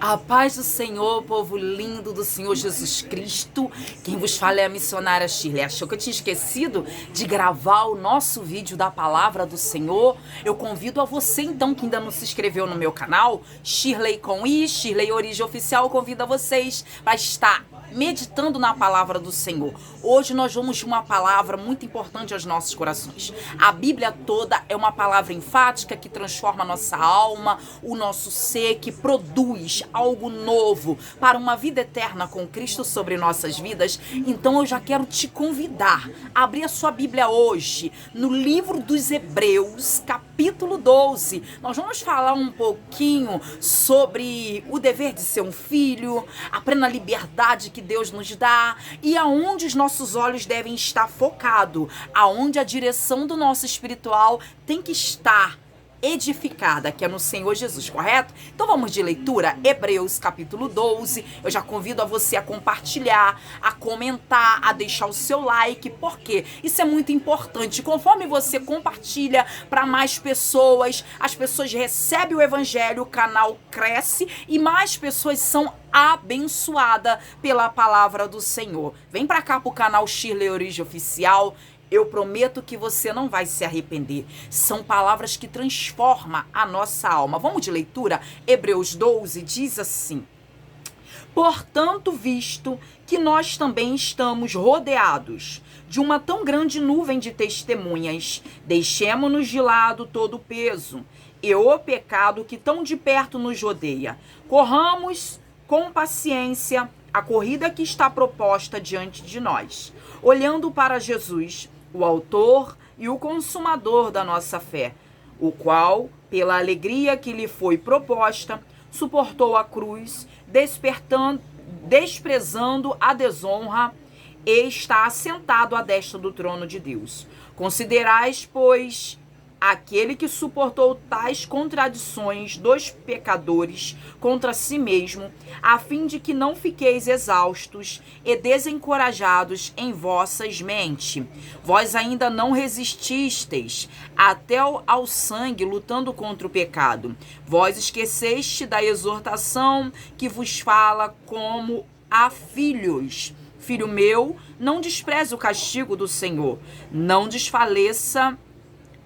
A paz do Senhor, povo lindo do Senhor Jesus Cristo. Quem vos fala é a missionária Shirley. Achou que eu tinha esquecido de gravar o nosso vídeo da palavra do Senhor? Eu convido a você então que ainda não se inscreveu no meu canal, Shirley com I, Shirley Origem Oficial, eu convido a vocês para estar meditando na palavra do Senhor. Hoje nós vamos de uma palavra muito importante aos nossos corações. A Bíblia toda é uma palavra enfática que transforma a nossa alma, o nosso ser, que produz algo novo para uma vida eterna com Cristo sobre nossas vidas. Então eu já quero te convidar a abrir a sua Bíblia hoje no livro dos Hebreus, capítulo 12. Nós vamos falar um pouquinho sobre o dever de ser um filho, a plena liberdade que Deus nos dá e aonde os nossos olhos devem estar focados, aonde a direção do nosso espiritual tem que estar edificada, que é no Senhor Jesus, correto? Então vamos de leitura, Hebreus capítulo 12, eu já convido a você a compartilhar, a comentar, a deixar o seu like, porque isso é muito importante, conforme você compartilha para mais pessoas, as pessoas recebem o evangelho, o canal cresce e mais pessoas são abençoadas pela palavra do Senhor. Vem para cá pro canal Shirley Origem Oficial. Eu prometo que você não vai se arrepender. São palavras que transformam a nossa alma. Vamos de leitura? Hebreus 12 diz assim: portanto, visto que nós também estamos rodeados de uma tão grande nuvem de testemunhas, deixemo-nos de lado todo o peso e o pecado que tão de perto nos rodeia. Corramos com paciência a corrida que está proposta diante de nós, olhando para Jesus, o autor e o consumador da nossa fé, o qual, pela alegria que lhe foi proposta, suportou a cruz, desprezando a desonra, e está assentado à destra do trono de Deus. Considerais, pois, aquele que suportou tais contradições dos pecadores contra si mesmo, a fim de que não fiqueis exaustos e desencorajados em vossas mentes. Vós ainda não resististeis até ao sangue, lutando contra o pecado. Vós esqueceste da exortação que vos fala como a filhos. Filho meu, não despreze o castigo do Senhor, não desfaleça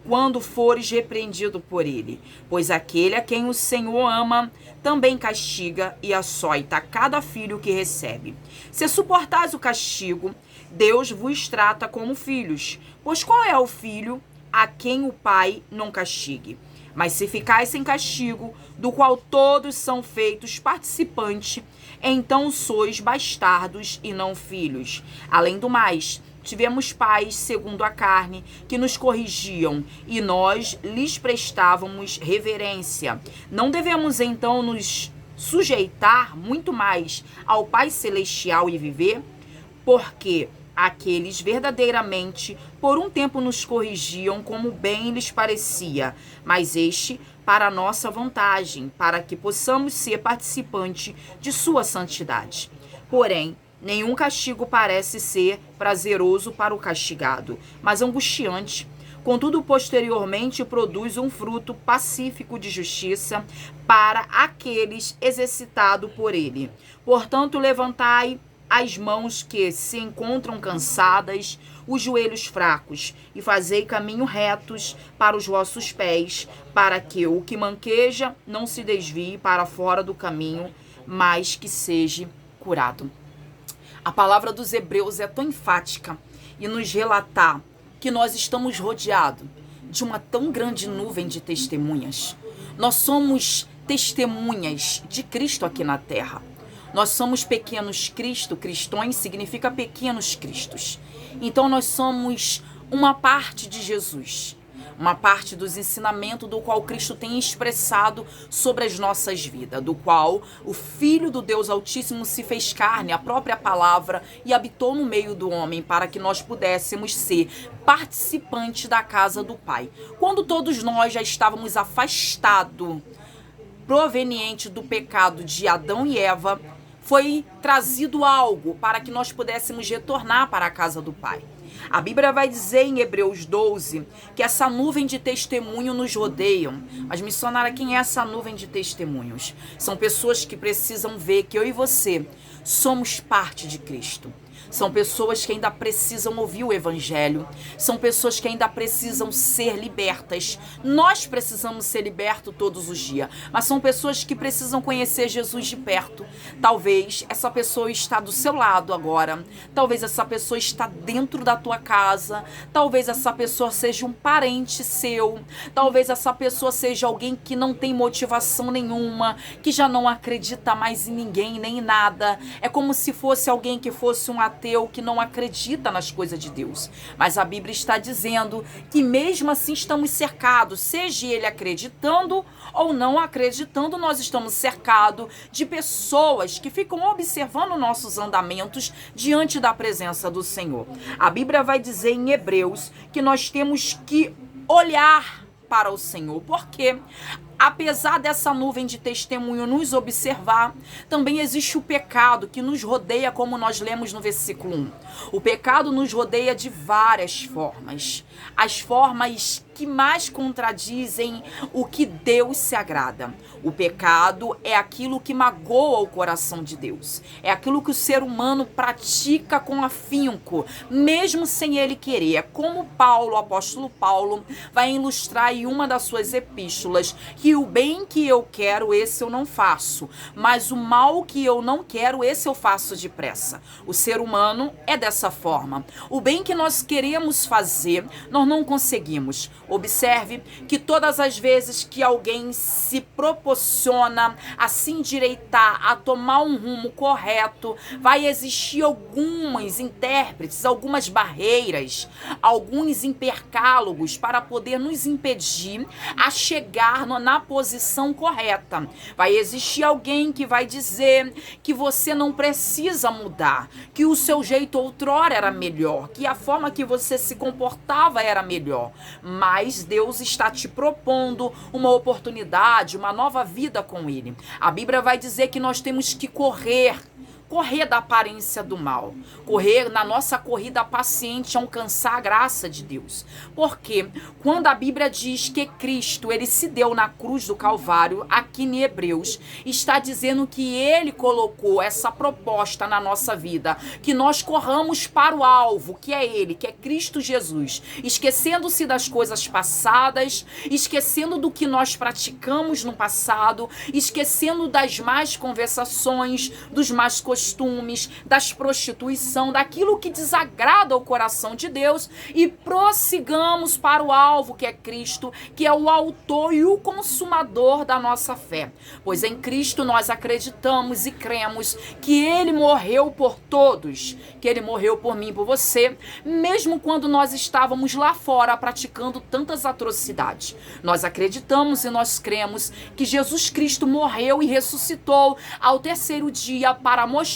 quando fores repreendido por ele, pois aquele a quem o Senhor ama também castiga e açoita cada filho que recebe. Se suportais o castigo, Deus vos trata como filhos, pois qual é o filho a quem o pai não castigue? Mas se ficais sem castigo, do qual todos são feitos participantes, então sois bastardos e não filhos. Além do mais, tivemos pais segundo a carne que nos corrigiam e nós lhes prestávamos reverência. Não devemos então nos sujeitar muito mais ao Pai Celestial e viver? Porque aqueles verdadeiramente por um tempo nos corrigiam como bem lhes parecia, mas este para a nossa vantagem, para que possamos ser participantes de sua santidade. Porém, nenhum castigo parece ser prazeroso para o castigado, mas angustiante. Contudo, posteriormente produz um fruto pacífico de justiça para aqueles exercitados por ele. Portanto, levantai as mãos que se encontram cansadas, os joelhos fracos, e fazei caminho retos para os vossos pés, para que o que manqueja não se desvie para fora do caminho, mas que seja curado. A palavra dos Hebreus é tão enfática e nos relatar que nós estamos rodeados de uma tão grande nuvem de testemunhas. Nós somos testemunhas de Cristo aqui na terra. Nós somos pequenos Cristo, cristões significa pequenos Cristos. Então nós somos uma parte de Jesus, uma parte dos ensinamentos do qual Cristo tem expressado sobre as nossas vidas, do qual o Filho do Deus Altíssimo se fez carne, a própria palavra, e habitou no meio do homem para que nós pudéssemos ser participantes da casa do Pai. Quando todos nós já estávamos afastados, proveniente do pecado de Adão e Eva, foi trazido algo para que nós pudéssemos retornar para a casa do Pai. A Bíblia vai dizer em Hebreus 12 que essa nuvem de testemunho nos rodeiam. Mas, missionária, quem é essa nuvem de testemunhos? São pessoas que precisam ver que eu e você somos parte de Cristo. São pessoas que ainda precisam ouvir o evangelho. São pessoas que ainda precisam ser libertas. Nós precisamos ser libertos todos os dias. Mas são pessoas que precisam conhecer Jesus de perto. Talvez essa pessoa está do seu lado agora. Talvez essa pessoa está dentro da tua casa. Talvez essa pessoa seja um parente seu. Talvez essa pessoa seja alguém que não tem motivação nenhuma. Que já não acredita mais em ninguém, nem em nada. É como se fosse alguém que fosse um ateu, que não acredita nas coisas de Deus. Mas a Bíblia está dizendo que mesmo assim estamos cercados, seja ele acreditando ou não acreditando, nós estamos cercados de pessoas que ficam observando nossos andamentos diante da presença do Senhor. A Bíblia vai dizer em Hebreus que nós temos que olhar para o Senhor, porque apesar dessa nuvem de testemunho nos observar, também existe o pecado que nos rodeia, como nós lemos no versículo 1. O pecado nos rodeia de várias formas. As formas que mais contradizem o que Deus se agrada. O pecado é aquilo que magoa o coração de Deus. É aquilo que o ser humano pratica com afinco, mesmo sem ele querer. É como Paulo, o apóstolo Paulo, vai ilustrar em uma das suas epístolas, que o bem que eu quero, esse eu não faço. Mas o mal que eu não quero, esse eu faço depressa. O ser humano é dessa forma. O bem que nós queremos fazer, nós não conseguimos. Observe que todas as vezes que alguém se proporciona a se endireitar, a tomar um rumo correto, vai existir alguns intérpretes, algumas barreiras, alguns intercálogos para poder nos impedir a chegar na posição correta. Vai existir alguém que vai dizer que você não precisa mudar, que o seu jeito outrora era melhor, que a forma que você se comportava era melhor. Mas Deus está te propondo uma oportunidade, uma nova vida com Ele. A Bíblia vai dizer que nós temos que correr da aparência do mal, correr na nossa corrida paciente, alcançar a graça de Deus. Porque quando a Bíblia diz que Cristo, ele se deu na cruz do Calvário, aqui em Hebreus, está dizendo que ele colocou essa proposta na nossa vida, que nós corramos para o alvo, que é ele, que é Cristo Jesus, esquecendo-se das coisas passadas, esquecendo do que nós praticamos no passado, esquecendo das más conversações, dos más costumes, das prostituição, daquilo que desagrada o coração de Deus, e prossigamos para o alvo, que é Cristo, que é o autor e o consumador da nossa fé. Pois em Cristo nós acreditamos e cremos que ele morreu por todos, que ele morreu por mim e por você, mesmo quando nós estávamos lá fora praticando tantas atrocidades. Nós acreditamos e nós cremos que Jesus Cristo morreu e ressuscitou ao terceiro dia para mostrar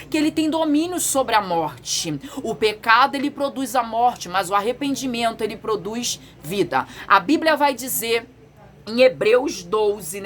que ele tem domínio sobre a morte. O pecado, ele produz a morte, mas o arrependimento, ele produz vida. A Bíblia vai dizer em Hebreus 12,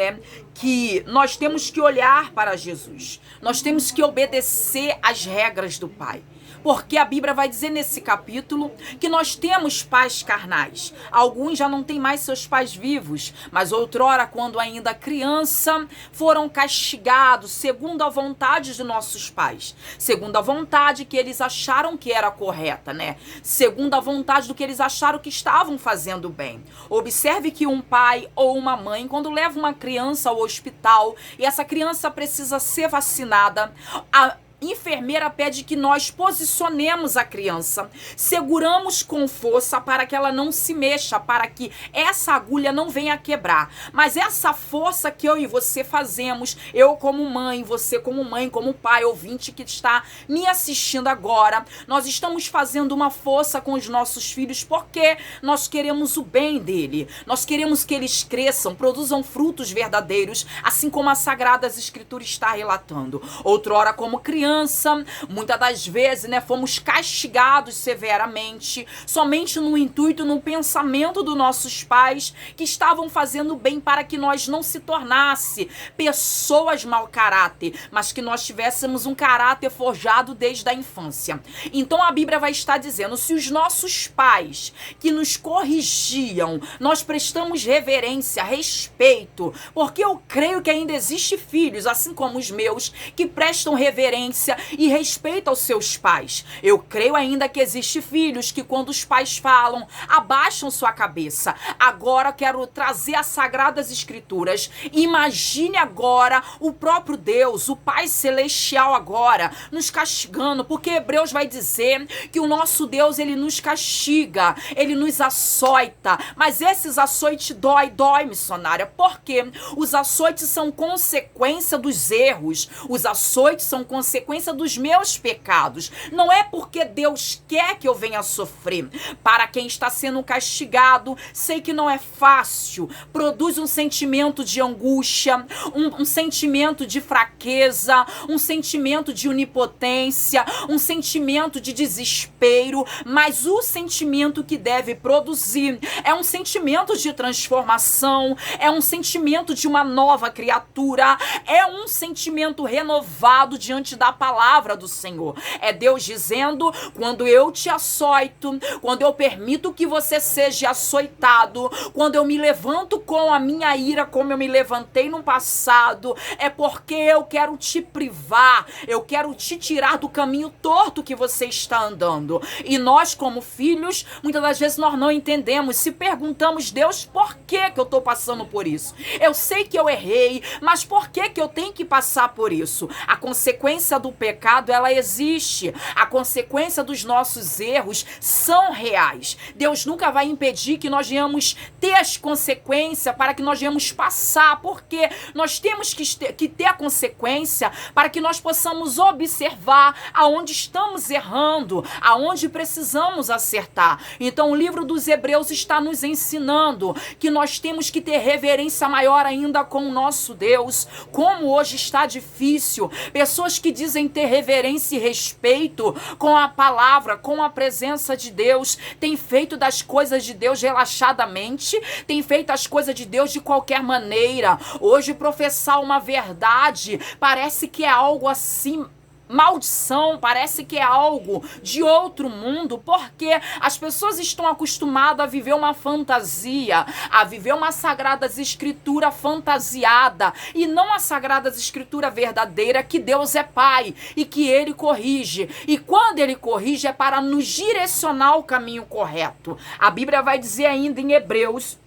que nós temos que olhar para Jesus. Nós temos que obedecer às regras do Pai. Porque a Bíblia vai dizer nesse capítulo que nós temos pais carnais. Alguns já não têm mais seus pais vivos, mas outrora, quando ainda criança, foram castigados segundo a vontade de nossos pais. Segundo a vontade que eles acharam que era correta, Segundo a vontade do que eles acharam que estavam fazendo bem. Observe que um pai ou uma mãe, quando leva uma criança ao hospital e essa criança precisa ser vacinada, a enfermeira pede que nós posicionemos a criança, seguramos com força para que ela não se mexa, para que essa agulha não venha quebrar. Mas essa força que eu e você fazemos, eu como mãe, você como mãe, como pai, ouvinte que está me assistindo agora, nós estamos fazendo uma força com os nossos filhos porque nós queremos o bem dele. Nós queremos que eles cresçam, produzam frutos verdadeiros, assim como as Sagradas Escrituras está relatando. Outrora, como criança, criança, muitas das vezes, né, fomos castigados severamente, somente no intuito, no pensamento dos nossos pais, que estavam fazendo bem para que nós não se tornasse pessoas mau caráter, mas que nós tivéssemos um caráter forjado desde a infância. Então a Bíblia vai estar dizendo, se os nossos pais que nos corrigiam, nós prestamos reverência, respeito, porque eu creio que ainda existe filhos, assim como os meus, que prestam reverência e respeito aos seus pais. Eu creio ainda que existe filhos que quando os pais falam, abaixam sua cabeça. Agora quero trazer as Sagradas Escrituras. Imagine agora o próprio Deus, o Pai Celestial agora, nos castigando, porque Hebreus vai dizer que o nosso Deus, ele nos castiga, ele nos açoita, mas esses açoites dói, missionária, porque os açoites são consequência dos erros, os açoites são consequência dos meus pecados, não é porque Deus quer que eu venha sofrer. Para quem está sendo castigado, sei que não é fácil, produz um sentimento de angústia, um sentimento de fraqueza, um sentimento de onipotência, um sentimento de desespero, mas o sentimento que deve produzir é um sentimento de transformação, é um sentimento de uma nova criatura, é um sentimento renovado diante da palavra do Senhor. É Deus dizendo, quando eu te açoito, quando eu permito que você seja açoitado, quando eu me levanto com a minha ira, como eu me levantei no passado, é porque eu quero te privar, eu quero te tirar do caminho torto que você está andando. E nós, como filhos, muitas das vezes nós não entendemos, se perguntamos, Deus, por que eu estou passando por isso? Eu sei que eu errei, mas por que eu tenho que passar por isso? A consequência do pecado, ela existe. A consequência dos nossos erros são reais. Deus nunca vai impedir que nós venhamos ter as consequências para que nós venhamos passar, porque nós temos que ter a consequência para que nós possamos observar aonde estamos errando, aonde precisamos acertar. Então o livro dos Hebreus está nos ensinando que nós temos que ter reverência maior ainda com o nosso Deus. Como hoje está difícil, pessoas que dizem ter reverência e respeito com a palavra, com a presença de Deus, têm feito das coisas de Deus relaxadamente, têm feito as coisas de Deus de qualquer maneira. Hoje professar uma verdade parece que é algo assim, maldição, parece que é algo de outro mundo, porque as pessoas estão acostumadas a viver uma fantasia, a viver uma Sagradas Escritura fantasiada, e não a Sagradas Escritura verdadeira, que Deus é Pai e que Ele corrige. E quando Ele corrige é para nos direcionar ao caminho correto. A Bíblia vai dizer ainda em Hebreus,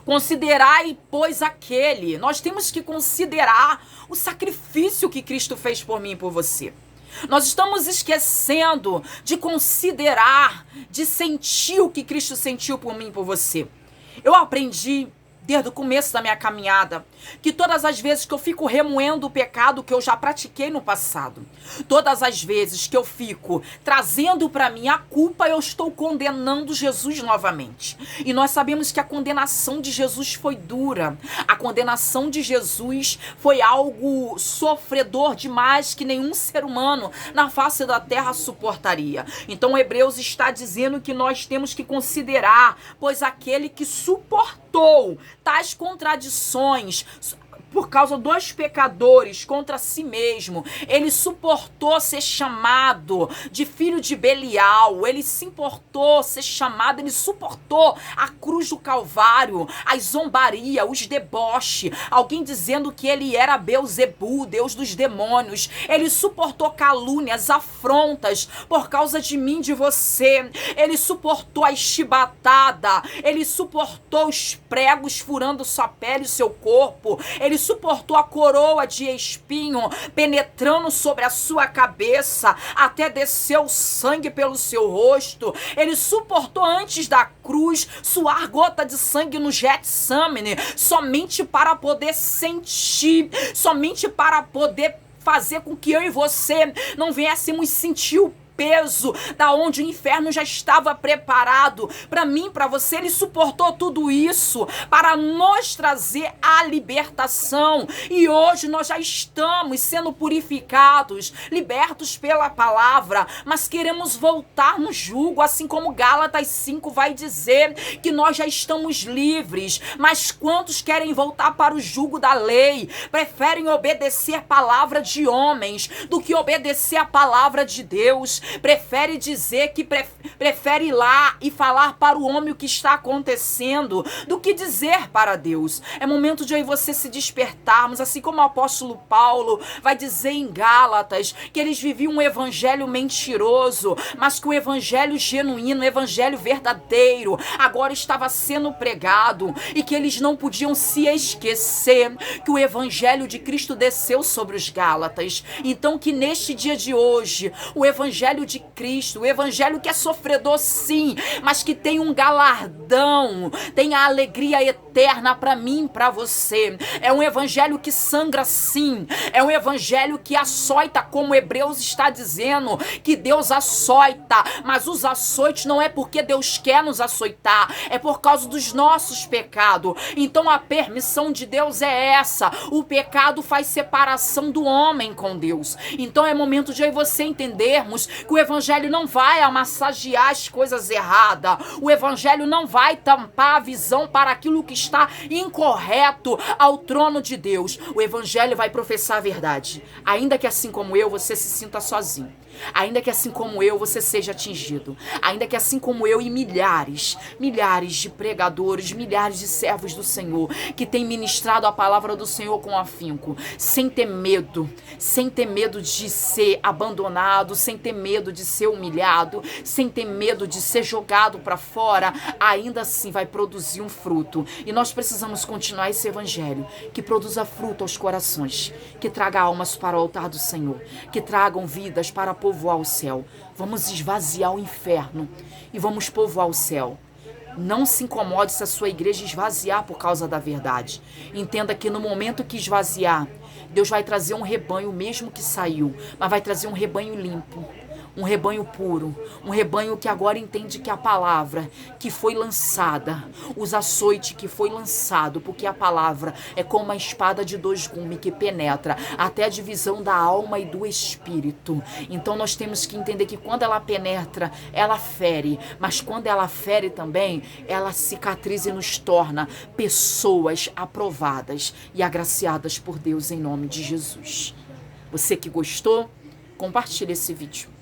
considerai, pois, aquele. Nós temos que considerar o sacrifício que Cristo fez por mim e por você. Nós estamos esquecendo de considerar, de sentir o que Cristo sentiu por mim e por você. Eu aprendi desde o começo da minha caminhada, que todas as vezes que eu fico remoendo o pecado que eu já pratiquei no passado, todas as vezes que eu fico trazendo para mim a culpa, eu estou condenando Jesus novamente. E nós sabemos que a condenação de Jesus foi dura. A condenação de Jesus foi algo sofredor demais que nenhum ser humano na face da terra suportaria. Então Hebreus está dizendo que nós temos que considerar, pois aquele que suportou tais contradições por causa dos pecadores contra si mesmo, ele suportou ser chamado de filho de Belial, ele se importou ser chamado, ele suportou a cruz do Calvário, a zombaria, os deboches, alguém dizendo que ele era Beelzebu, Deus dos demônios. Ele suportou calúnias, afrontas por causa de mim, de você. Ele suportou a chibatada, ele suportou os pregos furando sua pele e seu corpo, ele suportou a coroa de espinho penetrando sobre a sua cabeça até descer o sangue pelo seu rosto. Ele suportou antes da cruz suar gota de sangue no Getsemane, somente para poder sentir, somente para poder fazer com que eu e você não viéssemos sentir o peso da onde o inferno já estava preparado para mim, para você. Ele suportou tudo isso para nos trazer a libertação. E hoje nós já estamos sendo purificados, libertos pela palavra, mas queremos voltar no jugo, assim como Gálatas 5 vai dizer que nós já estamos livres. Mas quantos querem voltar para o jugo da lei? Preferem obedecer a palavra de homens do que obedecer a palavra de Deus. Prefere dizer que prefere ir lá e falar para o homem o que está acontecendo do que dizer para Deus. É momento de eu e você se despertarmos, assim como o apóstolo Paulo vai dizer em Gálatas que eles viviam um evangelho mentiroso, mas que o evangelho genuíno, o evangelho verdadeiro agora estava sendo pregado e que eles não podiam se esquecer que o evangelho de Cristo desceu sobre os Gálatas. Então que neste dia de hoje, o evangelho de Cristo, o evangelho que é sofredor sim, mas que tem um galardão, tem a alegria eterna para mim, para você. É um evangelho que sangra sim, é um evangelho que açoita, como Hebreus está dizendo, que Deus açoita, mas os açoites não é porque Deus quer nos açoitar, é por causa dos nossos pecados. Então a permissão de Deus é essa. O pecado faz separação do homem com Deus. Então é momento de eu e você entendermos que o evangelho não vai amassagear as coisas erradas. O evangelho não vai tampar a visão para aquilo que está incorreto ao trono de Deus. O evangelho vai professar a verdade. Ainda que assim como eu, você se sinta sozinho. Ainda que assim como eu, você seja atingido. Ainda que assim como eu e milhares de pregadores, milhares de servos do Senhor que têm ministrado a palavra do Senhor com afinco, sem ter medo de ser abandonado, sem ter medo de ser humilhado, sem ter medo de ser jogado para fora, ainda assim vai produzir um fruto. E nós precisamos continuar esse evangelho que produza fruto aos corações, que traga almas para o altar do Senhor, que tragam vidas para povoar o céu. Vamos esvaziar o inferno e vamos povoar o céu. Não se incomode se a sua igreja esvaziar por causa da verdade. Entenda que no momento que esvaziar, Deus vai trazer um rebanho mesmo que saiu, mas vai trazer um rebanho limpo, um rebanho puro, um rebanho que agora entende que a palavra que foi lançada, os açoites que foi lançado, porque a palavra é como uma espada de dois gumes que penetra até a divisão da alma e do espírito. Então nós temos que entender que quando ela penetra, ela fere, mas quando ela fere também, ela cicatriza e nos torna pessoas aprovadas e agraciadas por Deus em nome de Jesus. Você que gostou, compartilhe esse vídeo.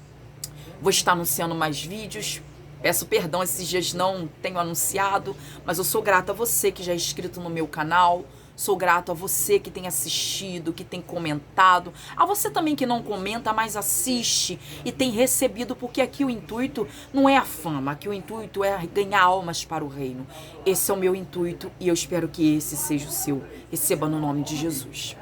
Vou estar anunciando mais vídeos. Peço perdão, esses dias não tenho anunciado, mas eu sou grata a você que já é inscrito no meu canal. Sou grato a você que tem assistido, que tem comentado. A você também que não comenta, mas assiste e tem recebido, porque aqui o intuito não é a fama, aqui o intuito é ganhar almas para o reino. Esse é o meu intuito e eu espero que esse seja o seu. Receba no nome de Jesus.